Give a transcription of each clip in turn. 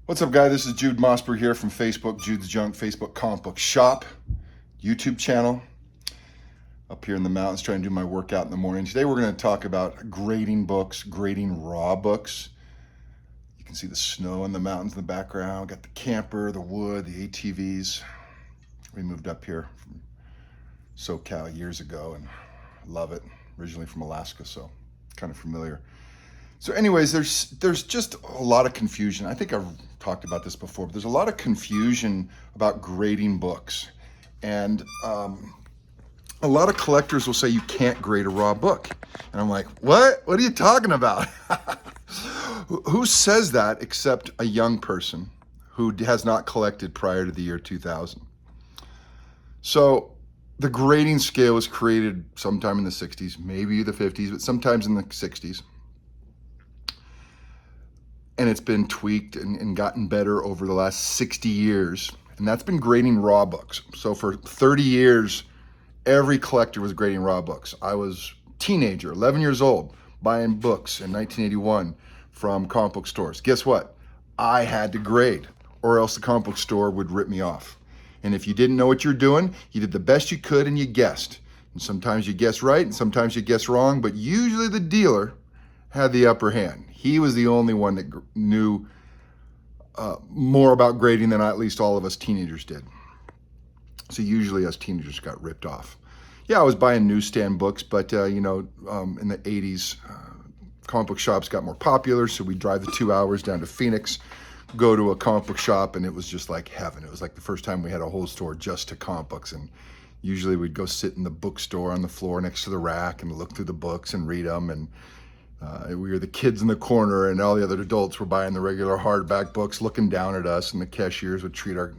What's up, guys? This is Jude Mossberg here from Facebook, Jude's Junk, Facebook Comic Book Shop, YouTube channel. Up here in the mountains trying to do my workout in the morning. Today we're going to talk about grading books, grading raw books. You can see the snow in the mountains in the background. Got the camper, the wood, the ATVs. We moved up here from SoCal years ago and love it. Originally from Alaska, so kind of familiar. So anyways, there's just a lot of confusion. I think I've talked about this before, but there's a lot of confusion about grading books. And a lot of collectors will say you can't grade a raw book. And I'm like, what? What are you talking about? Who says that except a young person who has not collected prior to the year 2000? So the grading scale was created sometime in the 60s, maybe the 50s, but sometimes in the 60s. And it's been tweaked and gotten better over the last 60 years. And that's been grading raw books. So for 30 years, every collector was grading raw books. I was a teenager, 11 years old, buying books in 1981 from comic book stores. Guess what? I had to grade, or else the comic book store would rip me off. And if you didn't know what you're doing, you did the best you could and you guessed. And sometimes you guess right and sometimes you guess wrong, but usually the dealer had the upper hand. He was the only one that knew more about grading than at least all of us teenagers did. So usually us teenagers got ripped off. Yeah, I was buying newsstand books, but in the 80s, comic book shops got more popular, so we'd drive the 2 hours down to Phoenix, go to a comic book shop, and it was just like heaven. It was like the first time we had a whole store just to comic books, and usually we'd go sit in the bookstore on the floor next to the rack and look through the books and read them, and we were the kids in the corner, and all the other adults were buying the regular hardback books, looking down at us, and the cashiers would treat our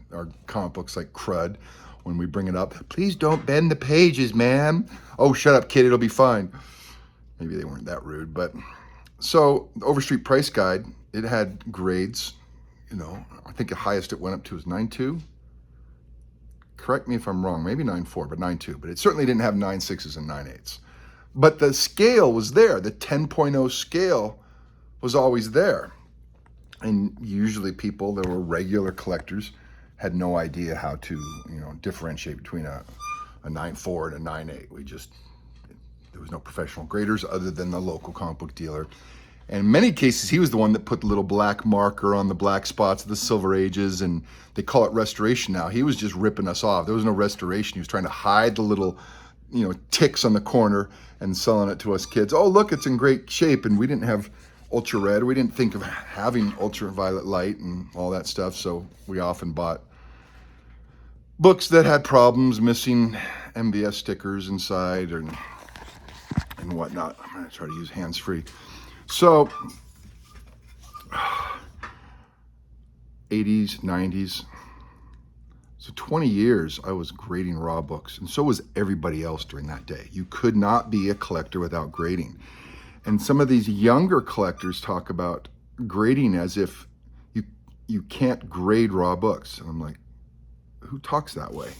comic books like crud when we bring it up. Please don't bend the pages, ma'am. Oh, shut up, kid, it'll be fine. Maybe they weren't that rude, but so the Overstreet Price Guide, it had grades. I think the highest it went up to was 9.2. Correct me if I'm wrong, maybe 9.4, but 9.2. But it certainly didn't have 9.6s and 9.8s. But the scale was there. The 10.0 scale was always there. And usually people that were regular collectors had no idea how to, differentiate between a 9.4 and a 9.8. There was no professional graders other than the local comic book dealer. And in many cases, he was the one that put the little black marker on the black spots of the Silver Ages, and they call it restoration now. He was just ripping us off. There was no restoration. He was trying to hide the little ticks on the corner and selling it to us kids. Oh, look, it's in great shape. And we didn't have ultra red. We didn't think of having ultraviolet light and all that stuff. So we often bought books that had problems, missing MVS stickers inside and whatnot. I'm going to try to use hands-free. So 80s, 90s. So 20 years I was grading raw books, and so was everybody else during that day. You could not be a collector without grading. And some of these younger collectors talk about grading as if you can't grade raw books. And I'm like, who talks that way?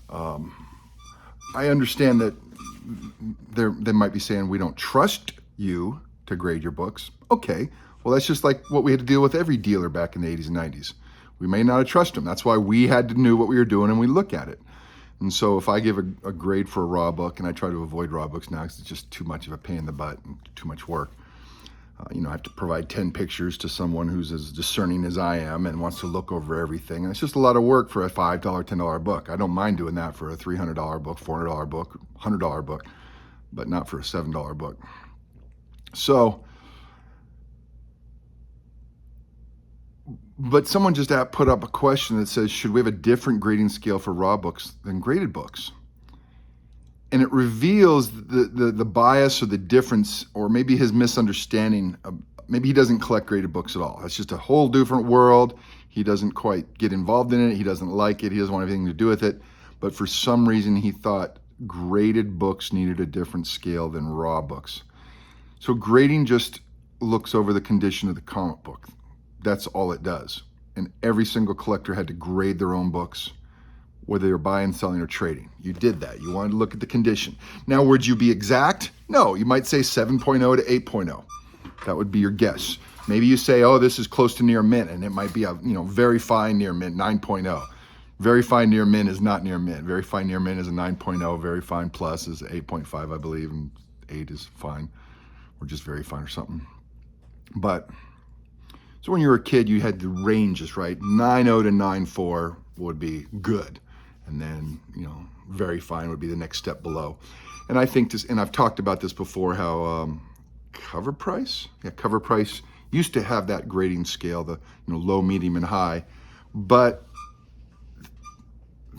I understand that they might be saying we don't trust you to grade your books. Okay, well, that's just like what we had to deal with every dealer back in the 80s and 90s. We may not have trusted them. That's why we had to know what we were doing and we look at it. And so if I give a grade for a raw book, and I try to avoid raw books now because it's just too much of a pain in the butt and too much work. I have to provide 10 pictures to someone who's as discerning as I am and wants to look over everything. And it's just a lot of work for a $5, $10 book. I don't mind doing that for a $300 book, $400 book, $100 book, but not for a $7 book. So, but someone just put up a question that says, should we have a different grading scale for raw books than graded books? And it reveals the bias or the difference, or maybe his misunderstanding. Maybe he doesn't collect graded books at all. It's just a whole different world. He doesn't quite get involved in it. He doesn't like it. He doesn't want anything to do with it. But for some reason, he thought graded books needed a different scale than raw books. So grading just looks over the condition of the comic book. That's all it does. And every single collector had to grade their own books, whether they were buying, selling, or trading. You did that. You wanted to look at the condition. Now, would you be exact? No, you might say 7.0 to 8.0. That would be your guess. Maybe you say, oh, this is close to near mint, and it might be a very fine near mint, 9.0. Very fine near mint is not near mint. Very fine near mint is a 9.0. Very fine plus is 8.5, I believe, and 8 is fine, or just very fine or something. But so when you were a kid, you had the ranges, right? 9.0 to 9.4 would be good, and then very fine would be the next step below. And I think this, and I've talked about this before, how Cover Price used to have that grading scale, the low, medium, and high, but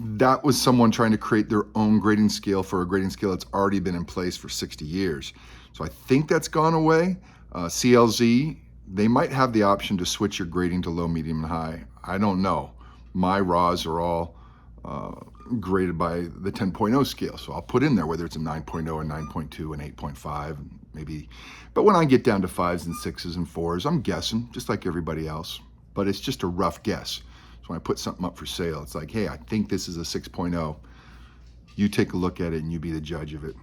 that was someone trying to create their own grading scale for a grading scale that's already been in place for 60 years. So I think that's gone away. CLZ, they might have the option to switch your grading to low, medium, and high. I don't know. My RAWs are all graded by the 10.0 scale. So I'll put in there whether it's a 9.0, a 9.2, an 8.5, maybe. But when I get down to 5s and 6s and 4s, I'm guessing, just like everybody else. But it's just a rough guess. So when I put something up for sale, it's like, hey, I think this is a 6.0. You take a look at it and you be the judge of it.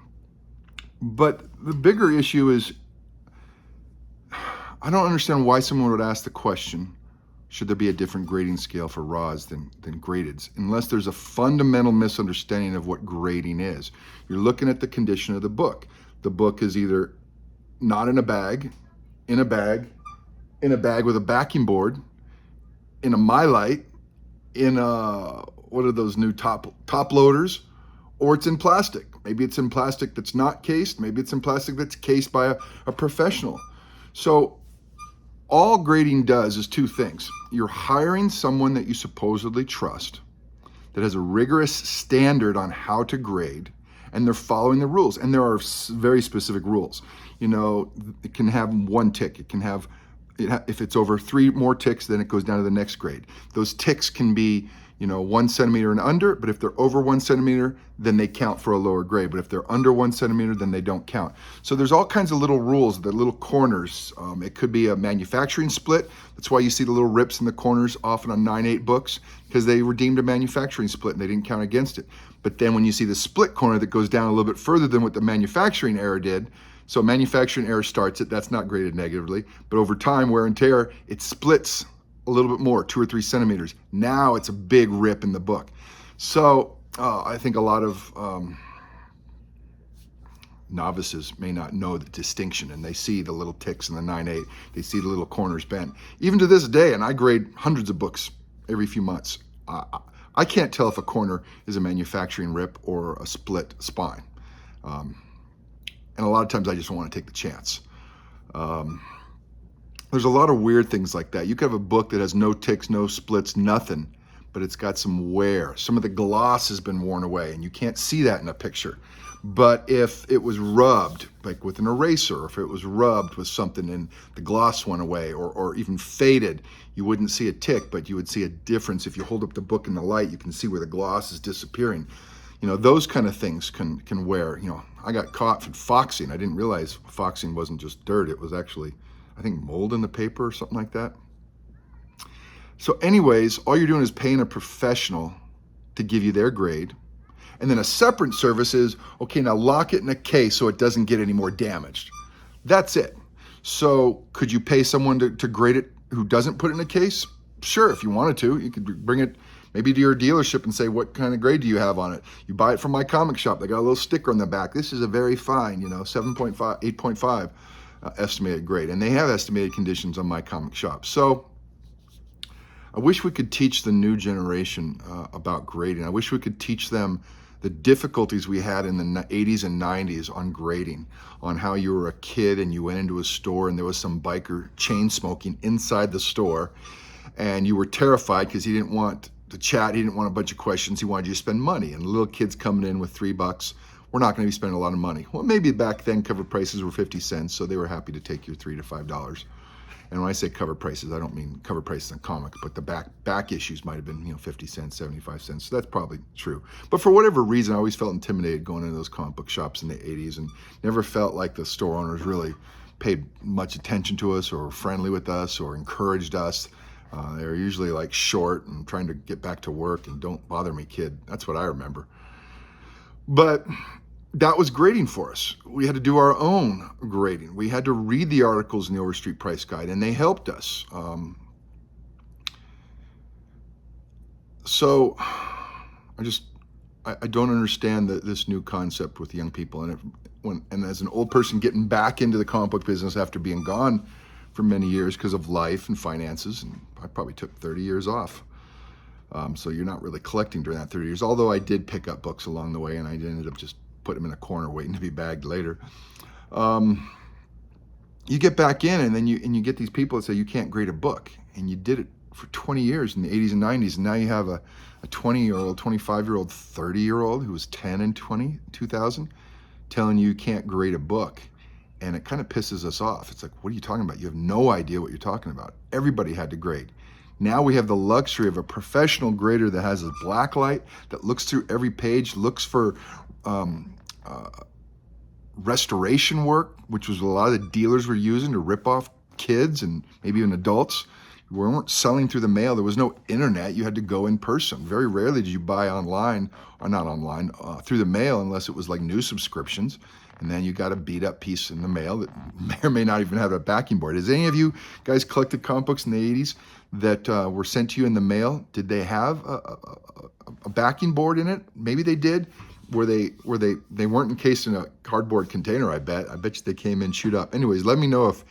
But the bigger issue is, I don't understand why someone would ask the question, should there be a different grading scale for RAWs than gradeds, unless there's a fundamental misunderstanding of what grading is. You're looking at the condition of the book. The book is either not in a bag, in a bag with a backing board, in a MyLite, in a, what are those new top loaders, or it's in plastic. Maybe it's in plastic that's not cased. Maybe it's in plastic that's cased by a professional. So all grading does is two things. You're hiring someone that you supposedly trust, that has a rigorous standard on how to grade, and they're following the rules. And there are very specific rules. It can have one tick. It can have, if it's over 3 more ticks, then it goes down to the next grade. Those ticks can be 1 centimeter and under, but if they're over 1 centimeter, then they count for a lower grade. But if they're under 1 centimeter, then they don't count. So there's all kinds of little rules, the little corners. It could be a manufacturing split. That's why you see the little rips in the corners often on 9.8 books, because they redeemed a manufacturing split and they didn't count against it. But then when you see the split corner that goes down a little bit further than what the manufacturing error did, so manufacturing error starts it, that's not graded negatively, but over time, wear and tear, it splits a little bit more, 2 or 3 centimeters. Now it's a big rip in the book. So I think a lot of novices may not know the distinction, and they see the little ticks in the 9.8. They see the little corners bent. Even to this day, and I grade hundreds of books every few months, I can't tell if a corner is a manufacturing rip or a split spine. And a lot of times I just don't want to take the chance. There's a lot of weird things like that. You could have a book that has no ticks, no splits, nothing, but it's got some wear. Some of the gloss has been worn away, and you can't see that in a picture. But if it was rubbed, like with an eraser, or if it was rubbed with something and the gloss went away, or even faded, you wouldn't see a tick, but you would see a difference. If you hold up the book in the light, you can see where the gloss is disappearing. Those kind of things can wear. I got caught for foxing. I didn't realize foxing wasn't just dirt. It was actually, I think, mold in the paper or something like that. So anyways, all you're doing is paying a professional to give you their grade. And then a separate service is, okay, now lock it in a case so it doesn't get any more damaged. That's it. So could you pay someone to grade it who doesn't put it in a case? Sure, if you wanted to. You could bring it maybe to your dealership and say, what kind of grade do you have on it? You buy it from my comic shop. They got a little sticker on the back. This is a very fine, 7.5, 8.5 estimated grade. And they have estimated conditions on my comic shop. So I wish we could teach the new generation about grading. I wish we could teach them the difficulties we had in the 80s and 90s on grading, on how you were a kid and you went into a store and there was some biker chain smoking inside the store, and you were terrified because he didn't want to chat, he didn't want a bunch of questions, he wanted you to spend money. And little kids coming in with $3, we're not going to be spending a lot of money. Well, maybe back then cover prices were 50 cents, so they were happy to take your $3 to $5. And when I say cover prices, I don't mean cover prices on comics, but the back issues might have been 50 cents, 75 cents. So that's probably true. But for whatever reason, I always felt intimidated going into those comic book shops in the 80s, and never felt like the store owners really paid much attention to us or were friendly with us or encouraged us. They were usually like short and trying to get back to work and don't bother me, kid. That's what I remember. But that was grading for us. We had to do our own grading. We had to read the articles in the Overstreet Price Guide, and they helped us. So I don't understand this new concept with young people. And as an old person getting back into the comic book business after being gone for many years because of life and finances, and I probably took 30 years off. So you're not really collecting during that 30 years, although I did pick up books along the way, and I ended up just putting them in a corner waiting to be bagged later. You get back in, and then you get these people that say you can't grade a book, and you did it for 20 years in the 80s and 90s, and now you have a 20-year-old, 25-year-old, 30-year-old who was 10 in 2000 telling you can't grade a book. And it kind of pisses us off. It's like, what are you talking about? You have no idea what you're talking about. Everybody had to grade. Now we have the luxury of a professional grader that has a black light, that looks through every page, looks for restoration work, which was a lot of the dealers were using to rip off kids and maybe even adults. We weren't selling through the mail. There was no internet. You had to go in person. Very rarely did you buy online, or not online, through the mail, unless it was like new subscriptions. And then you got a beat up piece in the mail that may or may not even have a backing board. Has any of you guys collected comic books in the 80s that were sent to you in the mail? Did they have a backing board in it? Maybe they did. They weren't encased in a cardboard container, I bet you they came in chewed up. Anyways, let me know if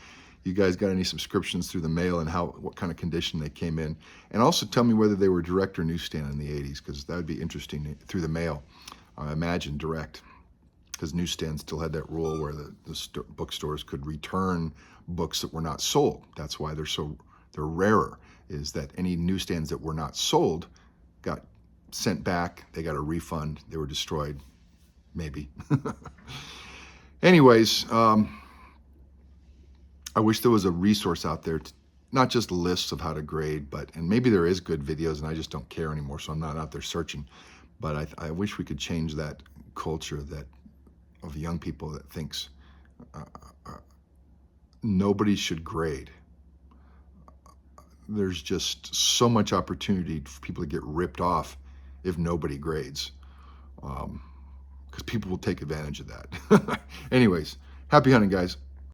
you guys got any subscriptions through the mail and what kind of condition they came in. And also tell me whether they were direct or newsstand in the 80s, because that would be interesting through the mail. I imagine direct, because newsstands still had that rule where the bookstores could return books that were not sold. That's why they're rarer, is that any newsstands that were not sold got sent back, they got a refund, they were destroyed, maybe. Anyways, I wish there was a resource out there, not just lists of how to grade, and maybe there is good videos and I just don't care anymore, so I'm not out there searching. But I wish we could change that culture of young people that thinks nobody should grade. There's just so much opportunity for people to get ripped off if nobody grades, because people will take advantage of that. Anyways, happy hunting, guys.